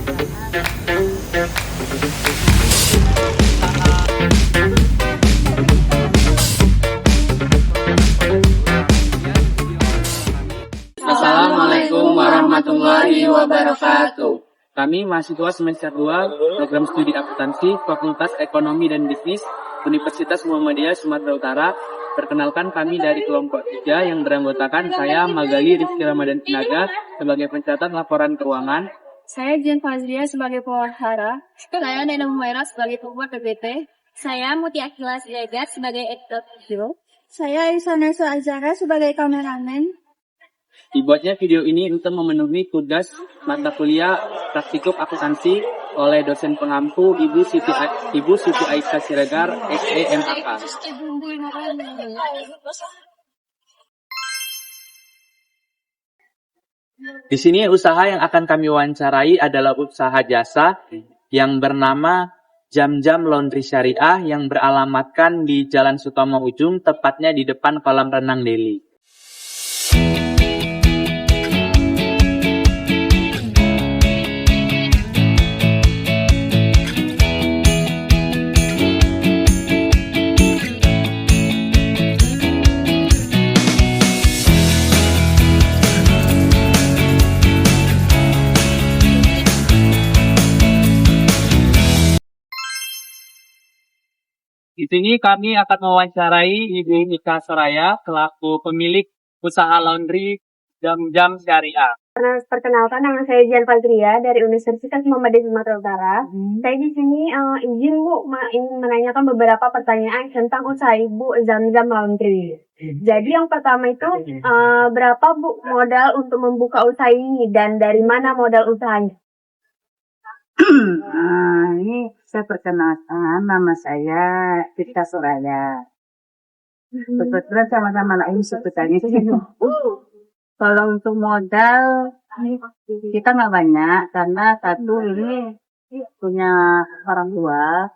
Assalamualaikum warahmatullahi wabarakatuh. Kami mahasiswa semester 2 program studi akuntansi Fakultas Ekonomi dan Bisnis Universitas Muhammadiyah Sumatera Utara. Perkenalkan, kami dari kelompok 3 yang beranggotakan saya Magali Rizky Ramadan Sinaga sebagai pencatat laporan keuangan. Saya Jen Fazria sebagai pewarhara. Saya Nena Humaira sebagai pembuat PPT. Saya Mutia Akila Siregar sebagai editor video. Saya Isana Azara sebagai kameramen. Dibuatnya video ini untuk memenuhi tugas mata kuliah praktikum akuntansi oleh dosen pengampu Ibu Siti Aisyah Siregar, SEMAK. Di sini usaha yang akan kami wawancarai adalah usaha jasa yang bernama Jam-Jam Laundry Syariah yang beralamatkan di Jalan Sutomo Ujung, tepatnya di depan kolam renang Deli. Di sini kami akan mewawancarai Ibu Nika Soraya selaku pemilik usaha laundry Jam-Jam Syariah. Perkenalkan, nama saya Jen Fazria dari Universitas Muhammadiyah Sumatera Utara. Saya di sini izin Bu ingin menanyakan beberapa pertanyaan tentang usaha Ibu Jam-Jam Laundry. Jadi yang pertama itu berapa Bu modal untuk membuka usaha ini dan dari mana modal usahanya? Ini saya perkenalkan, nama saya Tika Soraya. Kebetulan sama-sama anak ini sebutannya sih. Kalau untuk modal kita nggak banyak karena satu ini punya orang tua,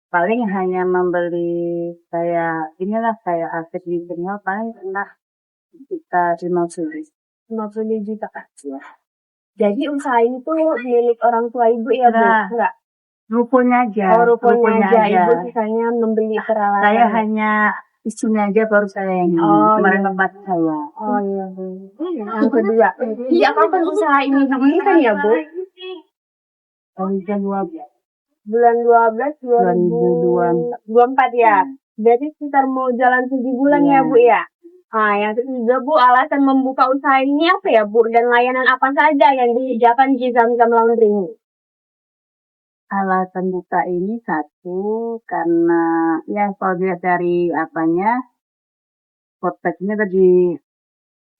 paling hanya membeli kayak aset di tinggal paling kena kita 50 juta ya. Jadi usaha ini tuh milik orang tua Ibu ya Bu? Enggak. Ruponya aja. Oh, ruponya aja. Ibu sisanya membeli peralatan. Saya hanya isinya aja baru saya yang kemarin tempat saya. Oh iya Bu. Yang kedua, sejak kapan usaha ini didirikan ya Bu? Tahun 12. Bulan 12 2024 ya. Berarti sekitar mau jalan 7 bulan ya Bu ya. Yang ketiga Bu, alasan membuka usaha ini apa ya Bu? Dan layanan apa saja yang disediakan di Jam-Jam Laundry ini? Alasan buka ini satu, karena ya kalau dilihat dari prospeknya tadi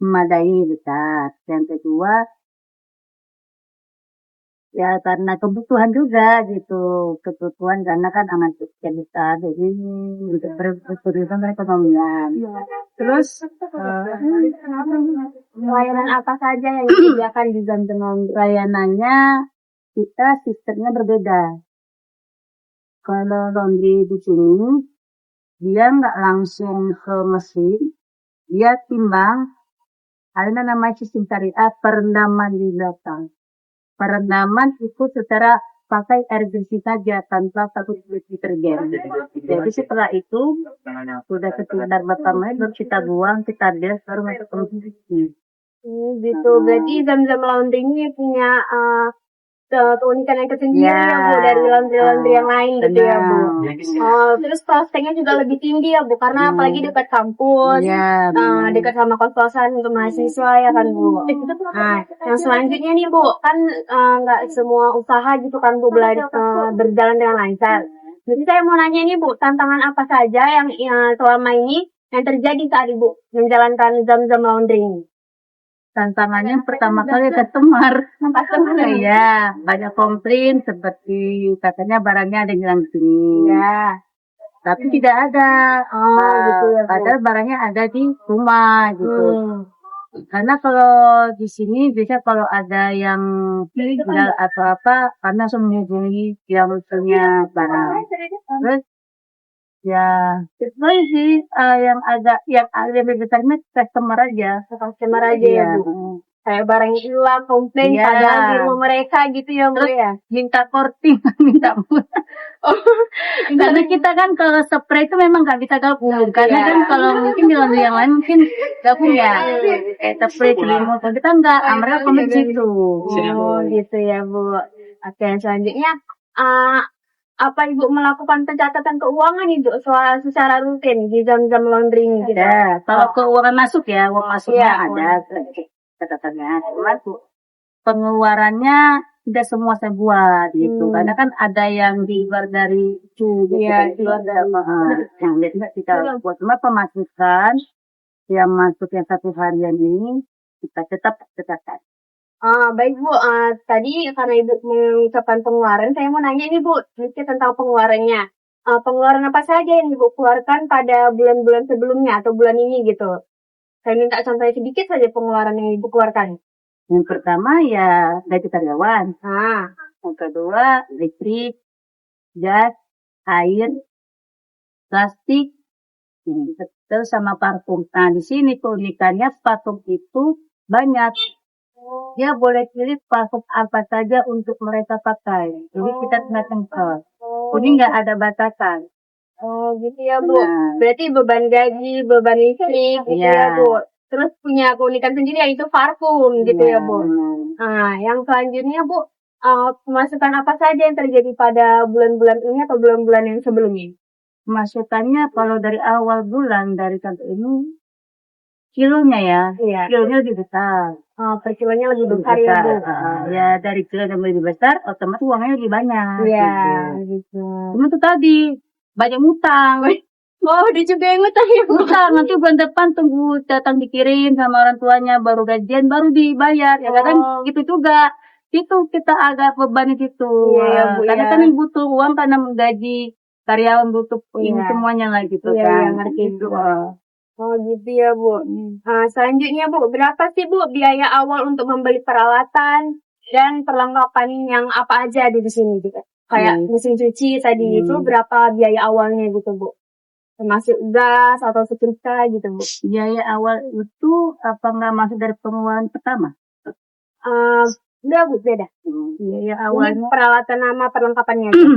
memadai besar. Yang kedua, ya karena kebutuhan juga gitu. Kebutuhan karena kan anak kecil besar, jadi untuk berkebutuhan perekonomian. Terus layanan apa saja yang disediakan di Jam-Jam Laundry? Layanannya kita sistemnya berbeda. Kalau laundry di sini, dia nggak langsung ke mesin, dia timbang, ada namanya sistem syariah perendaman di belakang. Perendaman itu secara pakai air bersih saja tanpa pakai deterjen. Jadi setelah itu sudah sekedar pertama baru kita buang, kita des baru masuk ke mesin. Gitu. Berarti Jam-Jam Laundry ini punya keunikan yang tersendiri ya Bu dari laundry yang lain gitu ya Bu. Terus prospeknya juga lebih tinggi ya Bu karena apalagi dekat kampus, dekat sama kos-kosan untuk mahasiswa ya kan Bu. Yang selanjutnya nih Bu, kan nggak semua usaha gitu kan Bu berjalan dengan lancar. Jadi saya mau nanya nih Bu, tantangan apa saja yang selama ini yang terjadi saat Ibu menjalankan Jam-Jam Laundry ini? Tantangannya pertama kali customer. Ya, banyak komplain seperti katanya barangnya ada yang hilang di sini. Ya. Tapi tidak ada. Gitu ya, Bu. Padahal barangnya ada di rumah gitu. Karena kalau di sini biasanya kalau ada yang tinggal atau apa, karena menghubungi yang punya barang. Terus ya, sebenarnya sih yang lebih besarnya customer aja Ya ya. Bu. kayak barang hilang, komplain Iya. padahal di rumah mereka gitu ya Bu Terus ya. minta korting, minta Oh, karena kita kan kalau spray itu memang nggak bisa gabung, karena Iya. kan kalau mungkin di laundry yang lain mungkin gabung ya, kayak spray selimut, kita nggak, mereka komen gitu. Oh gitu ya Bu. Oke, selanjutnya apa Ibu melakukan pencatatan keuangan Ibu secara rutin di jam-jam laundry ini gitu? Ya, kalau keuangan masuk ya, uang masuknya Iya, ada catatannya, cuman pengeluarannya tidak semua saya buat gitu, karena kan ada yang di luar dari itu, gitu, Iya, di luar dari yang tidak kita buat, cuma pemasukan yang masuk yang satu harian ini kita tetap catat. Baik Bu, tadi karena Ibu mengucapkan pengeluaran, saya mau nanya nih Bu, sedikit tentang pengeluarannya. Pengeluaran apa saja yang Ibu keluarkan pada bulan-bulan sebelumnya atau bulan ini gitu? Saya minta contohnya sedikit saja pengeluaran yang Ibu keluarkan. Yang pertama ya gaji karyawan, yang kedua listrik, gas, air, plastik, terus sama parfum. Nah di sini keunikannya parfum itu banyak. Dia boleh pilih parfum apa saja untuk mereka pakai. Jadi kita tinggal tempel. Ini nggak ada batasan. Oh gitu ya Bu. Nah. Berarti beban gaji, beban listrik gitu Iya. ya Bu. Terus punya keunikan sendiri yaitu parfum gitu ya Bu. Nah, yang selanjutnya Bu, pemasukan apa saja yang terjadi pada bulan-bulan ini atau bulan-bulan yang sebelumnya? Masukannya kalau dari awal bulan dari kantor ini kilonya ya, Iya. kilonya lebih besar. Per kilonya lebih besar ya Bu. Ya dari kilo yang lebih besar, otomatis uangnya lebih banyak. Iya, Gitu. gitu. Cuma itu tadi banyak utang. Oh, dia juga yang ngutang ya Bu. Utang nanti bulan depan tunggu datang dikirim sama orang tuanya, baru gajian baru dibayar. Ya kadang gitu juga. Itu kita agak beban di situ. Iya, Bu, Karena ya. kan yang butuh uang karena menggaji karyawan butuh ini Iya. semuanya lah gitu Iya, kan. iya, ngerti. Gitu. Oh gitu ya Bu. Selanjutnya Bu, berapa sih Bu biaya awal untuk membeli peralatan dan perlengkapan yang apa aja ada di sini gitu? Kayak mesin cuci tadi itu berapa biaya awalnya gitu Bu? Termasuk gas atau setrika gitu Bu? Biaya awal itu apa nggak masuk dari pengeluaran pertama? Enggak Bu, beda. Biaya Ini awalnya peralatan nama perlengkapannya aja.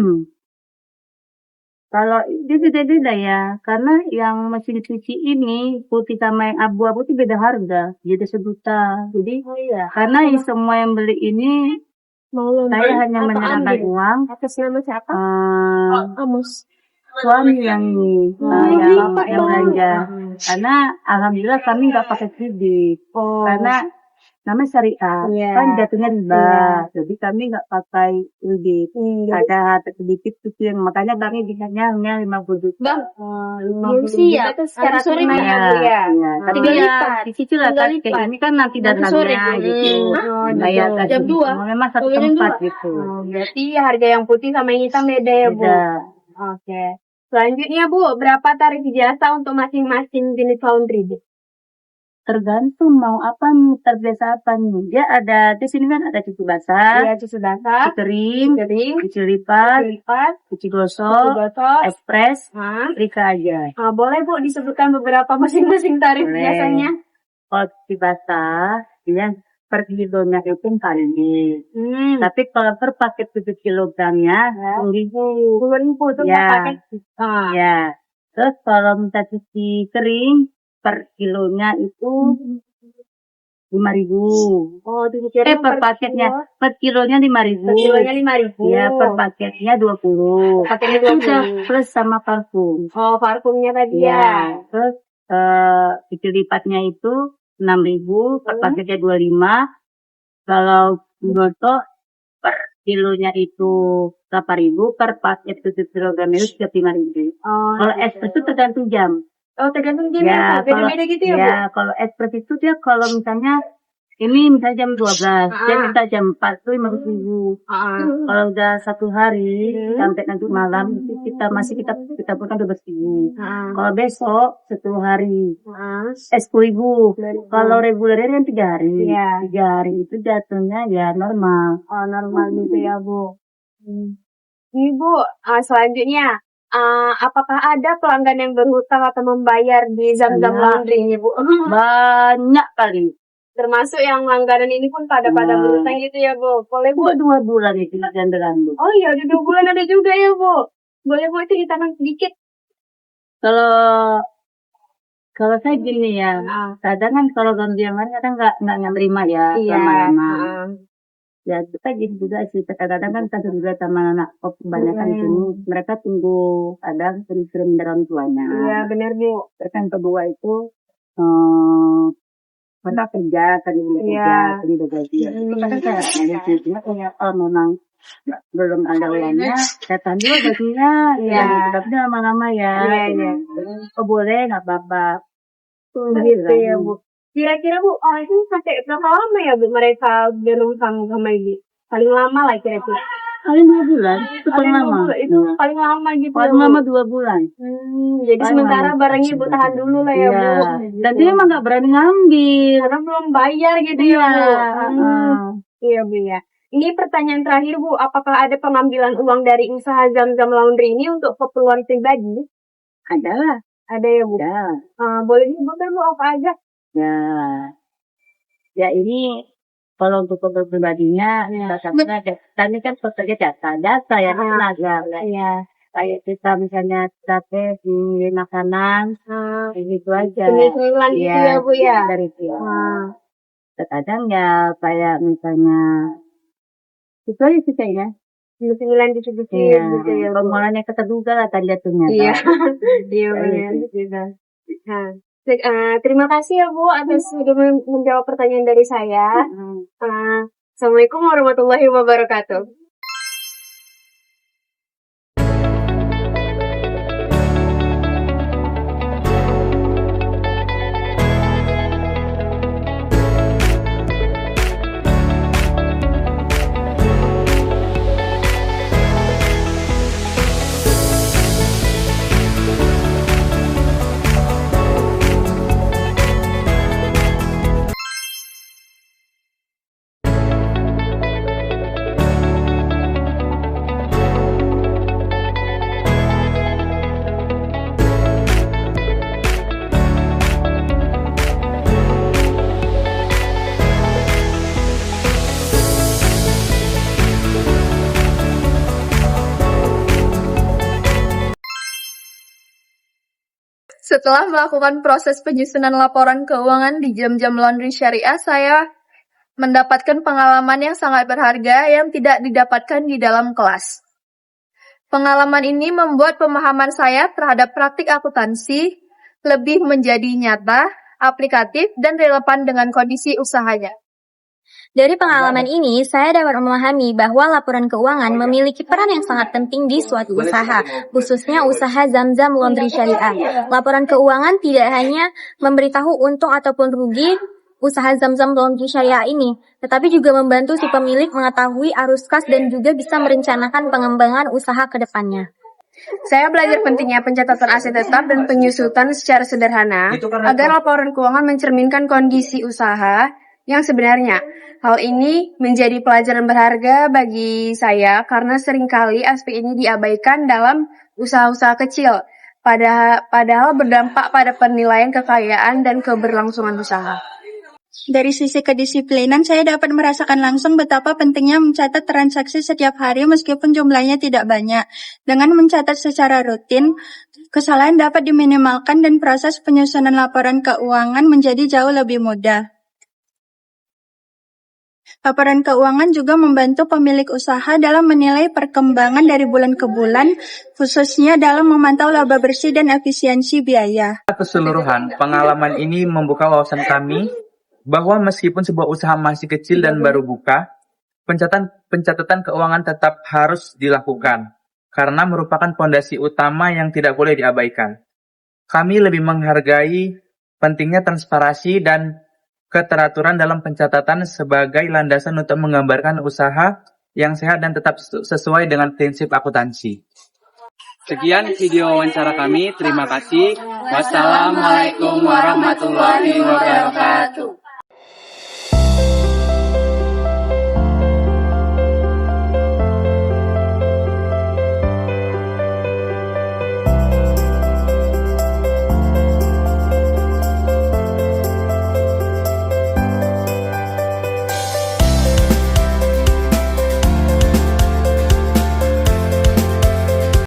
kalau dia beda-beda ya, karena yang mesin cuci ini putih sama yang abu-abu itu beda harga, jadi 1 juta. Jadi karena semua yang beli ini saya hanya menyerahkan uang Atas nama siapa? Amus. suami yang ini yang Bapak yang belanja. Karena alhamdulillah kami nggak pakai kredit, karena namanya syariah kan jatuhnya riba, jadi kami nggak pakai kredit. Ada harga sedikit itu yang makanya kami bisanya hanya 50 juta. Bang, 50 juta itu secara tunai ya Bu ya? Tapi Tinggal ya lipat. dicicil lah kan, kayak ini kan nanti datangnya gitu. Kayak Jam 2. memang satu tempat gitu. Berarti harga yang putih sama yang hitam beda ya Bu? Beda. Oke. Selanjutnya Bu, berapa tarif jasa untuk masing-masing jenis laundry Bu? Tergantung mau apa nih, terbiasa apa nih. Dia ada di sini kan ada cuci basah, Iya, cuci basah, cuci kering, kering, cuci lipat, lipat, cuci gosok, gosok. ekspres, rika aja. Boleh Bu disebutkan beberapa masing-masing tarif Boleh. jasanya? Kalau cuci basah, dia per kilonya itu kali. Tapi kalau per paket 7 kilogramnya 10.000. 10.000 tuh Ya. paket. Ya. Terus kalau minta cuci kering per kilonya itu 5.000. Oh, cuci kering Per paketnya, per kilonya 5.000. Per kilonya 5.000. Ya, per paketnya 20. Paketnya 20. Plus sama parfum. Oh, parfumnya tadi ya. Ya. Terus cuci lipatnya itu 6.000, per paketnya 25. Kalau gosok per kilonya itu 8.000, per paket 7 kilogram itu 35.000. Kalau ekspres itu tergantung jam. Oh, tergantung jam Ya, ya, beda-beda gitu ya, Bu? ya, kalau ekspres itu dia kalau misalnya ini misalnya jam 12, dia minta jam 4 tuh 50.000. Kalau udah 1 hari sampai nanti malam itu kita pun 12.000. Kalau besok 1 hari 10.000. Kalau regulernya kan 3 hari. 3 hari itu jatuhnya ya normal. Oh, normal gitu ya, Bu. Ini Bu, selanjutnya apakah ada pelanggan yang berhutang atau membayar di Zamzam Laundry ini Bu? Banyak kali. Termasuk yang langganan ini pun pada berutang gitu ya, Bu. Boleh, Bu? 2 bulan itu janderan, Bu. Oh iya, udah 2 bulan ada juga ya, Bu. Boleh, Bu, ceritakan sedikit. Kalau saya gini ya, kadang kan kalau gantian kadang nggak nerima ya lama-lama. Ya itu kan gitu juga sih. Kadang-kadang kan kita juga sama anak kebanyakan di sini, mereka tunggu kadang sering-sering dari orang tuanya. Iya, benar, Bu. Terus yang kedua itu kita kerja, tadi udah gaji. Itu kadang saya gajinya kayak memang belum ada uangnya, saya tanya gajinya, tapi lama-lama ya. Oh boleh, nggak apa-apa. Gitu ya, Bu. Kira-kira, Bu, itu sampai berapa lama ya, Bu, mereka berurusan sama Ibu? Paling lama lah kira-kira. Paling 2 bulan, itu paling lama. Itu paling lama gitu. Paling lama 2 bulan. Jadi sementara barangnya Ibu tahan dulu lah ya, Bu. Dan dia emang nggak berani ngambil. Karena belum bayar gitu ya, Bu. Iya, Bu ya. Ini pertanyaan terakhir, Bu. Apakah ada pengambilan uang dari usaha Zamzam Laundry ini untuk keperluan pribadi? Ada lah. Ada ya, Bu? Ya. Boleh disebutkan, Bu, apa aja? Ya ini kalau untuk keperluan pribadinya, tadi kan pekerja jasa ya, tenaga. Ya. Kayak kita misalnya capek di makanan, gitu aja. Cemilan gitu ya, Bu ya? Dari itu. Terkadang ya kayak misalnya itu aja sih kayaknya. Cemilan distribusi gitu ya. Permoholannya keterduga lah tadi ternyata. Iya. Iya benar. Terima kasih ya, Bu, atas sudah menjawab pertanyaan dari saya. Assalamualaikum warahmatullahi wabarakatuh. Setelah melakukan proses penyusunan laporan keuangan di Zamzam Laundry Syariah, saya mendapatkan pengalaman yang sangat berharga yang tidak didapatkan di dalam kelas. Pengalaman ini membuat pemahaman saya terhadap praktik akuntansi lebih menjadi nyata, aplikatif, dan relevan dengan kondisi usahanya. Dari pengalaman ini, saya dapat memahami bahwa laporan keuangan memiliki peran yang sangat penting di suatu usaha, khususnya usaha Zamzam Laundry Syariah. Laporan keuangan tidak hanya memberitahu untung ataupun rugi usaha Zamzam Laundry Syariah ini, tetapi juga membantu si pemilik mengetahui arus kas dan juga bisa merencanakan pengembangan usaha ke depannya. Saya belajar pentingnya pencatatan aset tetap dan penyusutan secara sederhana agar laporan keuangan mencerminkan kondisi usaha yang sebenarnya. Hal ini menjadi pelajaran berharga bagi saya karena seringkali aspek ini diabaikan dalam usaha-usaha kecil, padahal berdampak pada penilaian kekayaan dan keberlangsungan usaha. Dari sisi kedisiplinan, saya dapat merasakan langsung betapa pentingnya mencatat transaksi setiap hari meskipun jumlahnya tidak banyak. Dengan mencatat secara rutin, kesalahan dapat diminimalkan dan proses penyusunan laporan keuangan menjadi jauh lebih mudah. Laporan keuangan juga membantu pemilik usaha dalam menilai perkembangan dari bulan ke bulan, khususnya dalam memantau laba bersih dan efisiensi biaya. Keseluruhan, pengalaman ini membuka wawasan kami bahwa meskipun sebuah usaha masih kecil dan baru buka, pencatatan keuangan tetap harus dilakukan, karena merupakan fondasi utama yang tidak boleh diabaikan. Kami lebih menghargai pentingnya transparansi dan keteraturan dalam pencatatan sebagai landasan untuk menggambarkan usaha yang sehat dan tetap sesuai dengan prinsip akuntansi. Sekian video wawancara kami. Terima kasih. Wassalamualaikum warahmatullahi wabarakatuh.